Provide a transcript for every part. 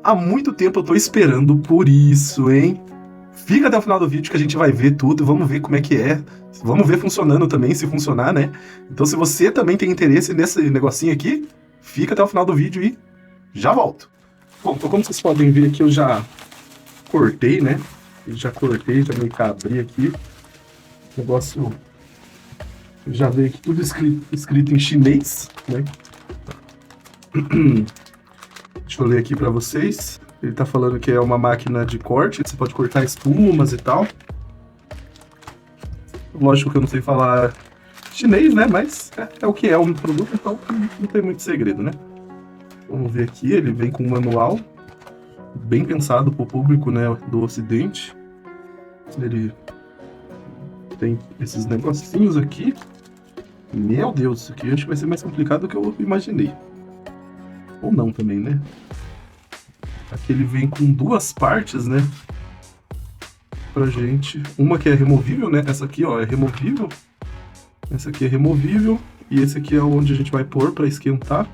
há muito tempo eu tô esperando por isso, hein? Fica até o final do vídeo que a gente vai ver tudo, vamos ver como é que é. Vamos ver funcionando também, se funcionar, né? Então se você também tem interesse nesse negocinho aqui, fica até o final do vídeo e já volto. Bom, então como vocês podem ver aqui, eu já cortei, né? Já meio que abri aqui. O negócio já veio aqui tudo escrito em chinês, né? Deixa eu ler aqui pra vocês. Ele tá falando que é uma máquina de corte, você pode cortar espumas e tal. Lógico que eu não sei falar chinês, né? Mas é o que é o produto, então não tem muito segredo, né? Vamos ver aqui, ele vem com um manual bem pensado pro público, né, do Ocidente. Ele tem esses negocinhos aqui. Meu Deus, isso aqui acho que vai ser mais complicado do que eu imaginei. Ou não também, né? Aqui ele vem com duas partes, né? Pra gente. Uma que é removível, né? Essa aqui, ó, é removível. Essa aqui é removível. E esse aqui é onde a gente vai pôr pra esquentar.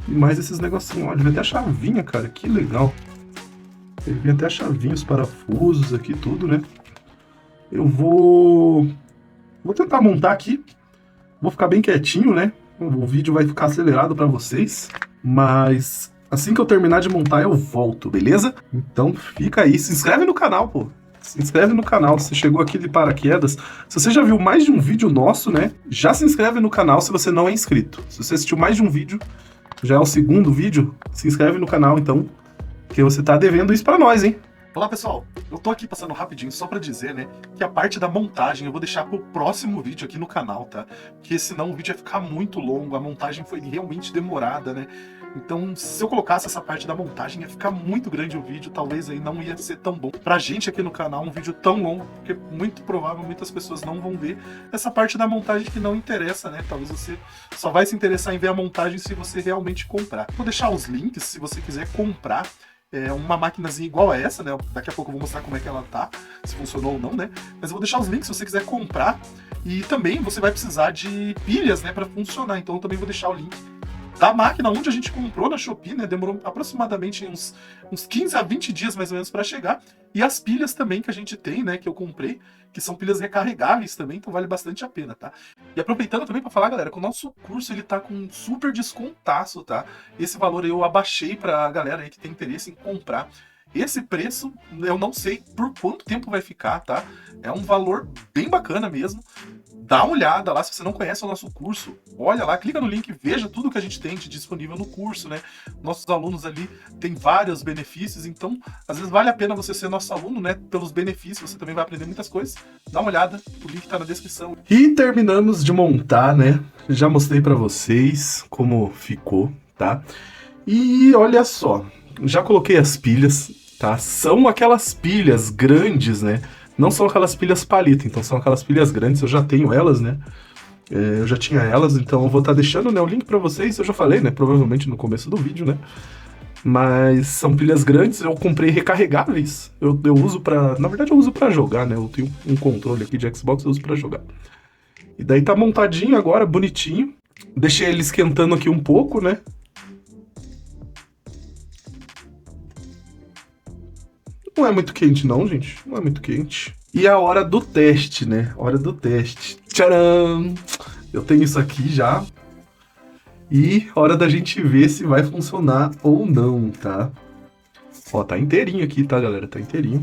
E mais esses negocinhos. Ó, ele vem até a chavinha, cara. Que legal. Ele vem até a chavinha, os parafusos aqui, tudo, né? Eu vou tentar montar aqui. Vou ficar bem quietinho, né? O vídeo vai ficar acelerado pra vocês. Mas assim que eu terminar de montar, eu volto, beleza? Então fica aí. Se inscreve no canal, pô. Se inscreve no canal, se chegou aqui de paraquedas. Se você já viu mais de um vídeo nosso, né? Já se inscreve no canal se você não é inscrito. Se você assistiu mais de um vídeo, já é o segundo vídeo, se inscreve no canal então, que você tá devendo isso pra nós, hein? Olá pessoal, eu tô aqui passando rapidinho só pra dizer, né, que a parte da montagem eu vou deixar pro próximo vídeo aqui no canal, tá? Porque senão o vídeo ia ficar muito longo, a montagem foi realmente demorada, né? Então, se eu colocasse essa parte da montagem, ia ficar muito grande o vídeo, talvez aí não ia ser tão bom pra gente aqui no canal, um vídeo tão longo, porque muito provável muitas pessoas não vão ver essa parte da montagem que não interessa, né? Talvez você só vai se interessar em ver a montagem se você realmente comprar. Vou deixar os links se você quiser comprar uma maquinazinha igual a essa, né? Daqui a pouco eu vou mostrar como é que ela tá, se funcionou ou não, né? Mas eu vou deixar os links se você quiser comprar. E também você vai precisar de pilhas, né, para funcionar. Então eu também vou deixar o link da máquina onde a gente comprou na Shopee, né? Demorou aproximadamente uns 15 a 20 dias mais ou menos para chegar. E as pilhas também que a gente tem, né? Que eu comprei, que são pilhas recarregáveis também, então vale bastante a pena, tá? E aproveitando também para falar, galera, que o nosso curso ele tá com um super descontaço, tá? Esse valor eu abaixei pra galera aí que tem interesse em comprar. Esse preço, eu não sei por quanto tempo vai ficar, tá? É um valor bem bacana mesmo. Dá uma olhada lá, se você não conhece o nosso curso, olha lá, clica no link, veja tudo que a gente tem de disponível no curso, né? Nossos alunos ali têm vários benefícios, então às vezes vale a pena você ser nosso aluno, né? Pelos benefícios, você também vai aprender muitas coisas. Dá uma olhada, o link tá na descrição. E terminamos de montar, né? Já mostrei pra vocês como ficou, tá? E olha só, já coloquei as pilhas, tá? São aquelas pilhas grandes, né? Não são aquelas pilhas palito, então são aquelas pilhas grandes, eu já tenho elas, né? Eu já tinha elas, então eu vou estar deixando, né, o link pra vocês, eu já falei, né, provavelmente no começo do vídeo, né? Mas são pilhas grandes, eu comprei recarregáveis, eu uso pra... Na verdade eu uso pra jogar, né? Eu tenho um controle aqui de Xbox, eu uso pra jogar. E daí tá montadinho agora, bonitinho. Deixei ele esquentando aqui um pouco, né? Não é muito quente não, gente. Não é muito quente. E a hora do teste, né? Hora do teste. Tcharam! Eu tenho isso aqui já. E hora da gente ver se vai funcionar ou não, tá? Ó, tá inteirinho aqui, tá, galera? Tá inteirinho.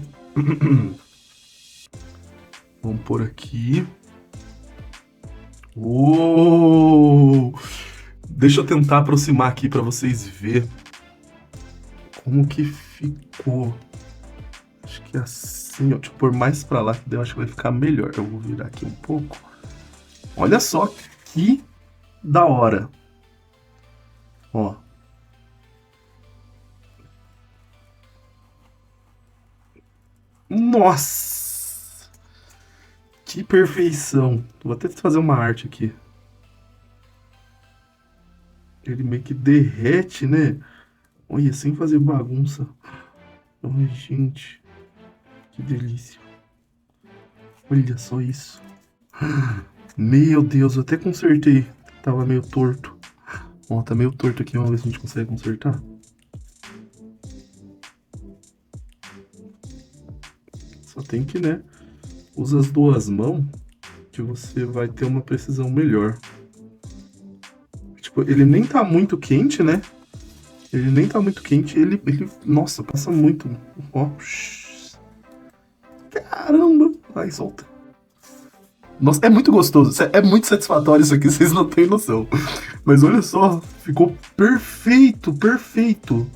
Vamos pôr aqui. Uou! Deixa eu tentar aproximar aqui pra vocês verem como que ficou. Acho que é assim, ó. Deixa eu pôr mais pra lá, que eu acho que vai ficar melhor. Eu vou virar aqui um pouco. Olha só que da hora. Ó. Nossa! Que perfeição. Vou até fazer uma arte aqui. Ele meio que derrete, né? Olha, sem fazer bagunça. Ai, gente. Que delícia. Olha só isso. Meu Deus, eu até consertei. Tava meio torto. Ó, tá meio torto aqui. Vamos ver se a gente consegue consertar. Só tem que, né, usa as duas mãos que você vai ter uma precisão melhor. Tipo, ele nem tá muito quente, né? Ele nem tá muito quente, nossa, passa muito. Ó. Caramba! Ai, solta. Nossa, é muito gostoso, é muito satisfatório isso aqui, vocês não têm noção. Mas olha só, ficou perfeito, perfeito.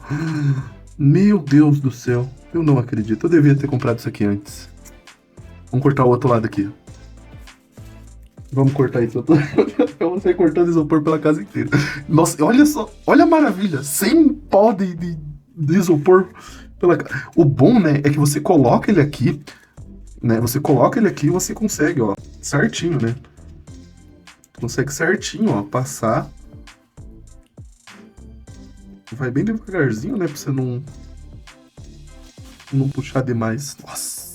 Meu Deus do céu, eu não acredito, eu devia ter comprado isso aqui antes. Vamos cortar o outro lado aqui. Vamos cortar isso. Eu vou sair cortando isopor pela casa inteira. Nossa, olha só, olha a maravilha, sem pó de isopor pela casa. O bom, né, é que você coloca ele aqui, né? Você coloca ele aqui e você consegue, ó, certinho, né? Consegue certinho, ó, passar. Vai bem devagarzinho, né? Pra você não puxar demais. Nossa.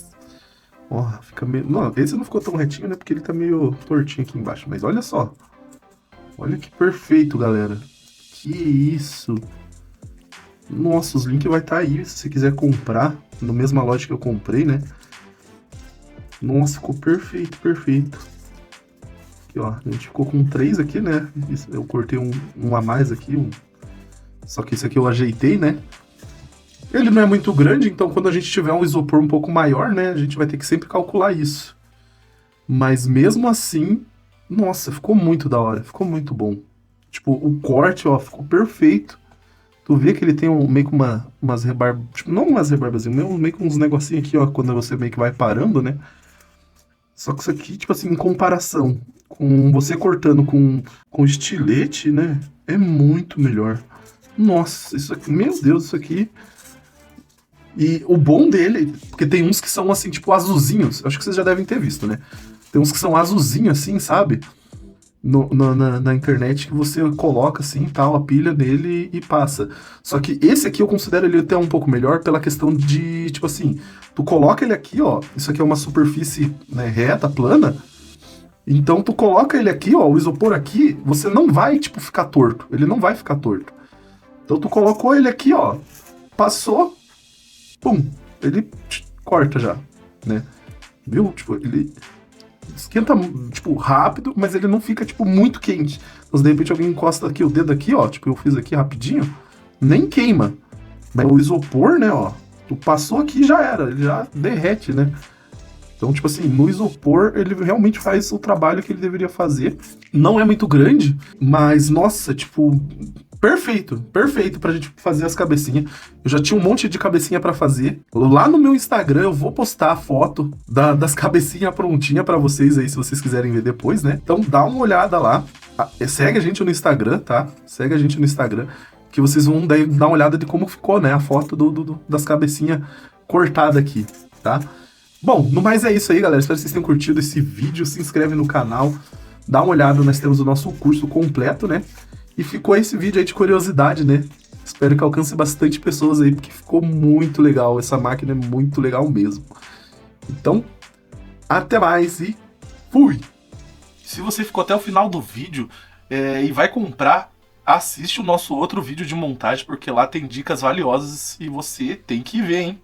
Ó, fica meio... Não, esse não ficou tão retinho, né? Porque ele tá meio tortinho aqui embaixo. Mas olha só. Olha que perfeito, galera. Que isso. Nossa, os links vai estar aí. Se você quiser comprar, na mesma loja que eu comprei, né? Nossa, ficou perfeito, perfeito. Aqui, ó. A gente ficou com 3 aqui, né? Eu cortei um a mais aqui. Só que esse aqui eu ajeitei, né? Ele não é muito grande, então quando a gente tiver um isopor um pouco maior, né? A gente vai ter que sempre calcular isso. Mas mesmo assim, nossa, ficou muito da hora. Ficou muito bom. Tipo, o corte, ó, ficou perfeito. Tu vê que ele tem meio que umas rebarbas... Tipo, não umas rebarbas, meio que uns negocinhos aqui, ó, quando você meio que vai parando, né? Só que isso aqui, tipo assim, em comparação com você cortando com estilete, né? É muito melhor. Nossa, isso aqui, meu Deus, isso aqui. E o bom dele, porque tem uns que são assim, tipo azulzinhos, acho que vocês já devem ter visto, né? Tem uns que são azulzinhos assim, sabe? Na internet que você coloca assim, tal, a pilha nele e passa. Só que esse aqui eu considero ele até um pouco melhor pela questão de, tipo assim, tu coloca ele aqui, ó, isso aqui é uma superfície, né, reta, plana, então tu coloca ele aqui, ó, o isopor aqui, você não vai, tipo, ficar torto, ele não vai ficar torto. Então tu colocou ele aqui, ó, passou, pum, ele corta já, né? Viu? Tipo, ele esquenta, tipo, rápido, mas ele não fica, tipo, muito quente. Então, se de repente alguém encosta aqui o dedo aqui, ó, tipo, eu fiz aqui rapidinho, nem queima. Mas o isopor, né, ó, tu passou aqui já era, ele já derrete, né? Então, tipo assim, no isopor ele realmente faz o trabalho que ele deveria fazer. Não é muito grande, mas, nossa, tipo, perfeito, perfeito pra gente fazer as cabecinhas. Eu já tinha um monte de cabecinha pra fazer. Lá no meu Instagram eu vou postar a foto das cabecinhas prontinha pra vocês aí, se vocês quiserem ver depois, né? Então dá uma olhada lá. Segue a gente no Instagram, tá? Segue a gente no Instagram, que vocês vão dar uma olhada de como ficou, né? A foto das cabecinhas cortadas aqui, tá? Bom, no mais é isso aí, galera. Espero que vocês tenham curtido esse vídeo. Se inscreve no canal, dá uma olhada. Nós temos o nosso curso completo, né? E ficou esse vídeo aí de curiosidade, né? Espero que alcance bastante pessoas aí, porque ficou muito legal. Essa máquina é muito legal mesmo. Então, até mais e fui! Se você ficou até o final do vídeo e vai comprar, assiste o nosso outro vídeo de montagem, porque lá tem dicas valiosas e você tem que ver, hein?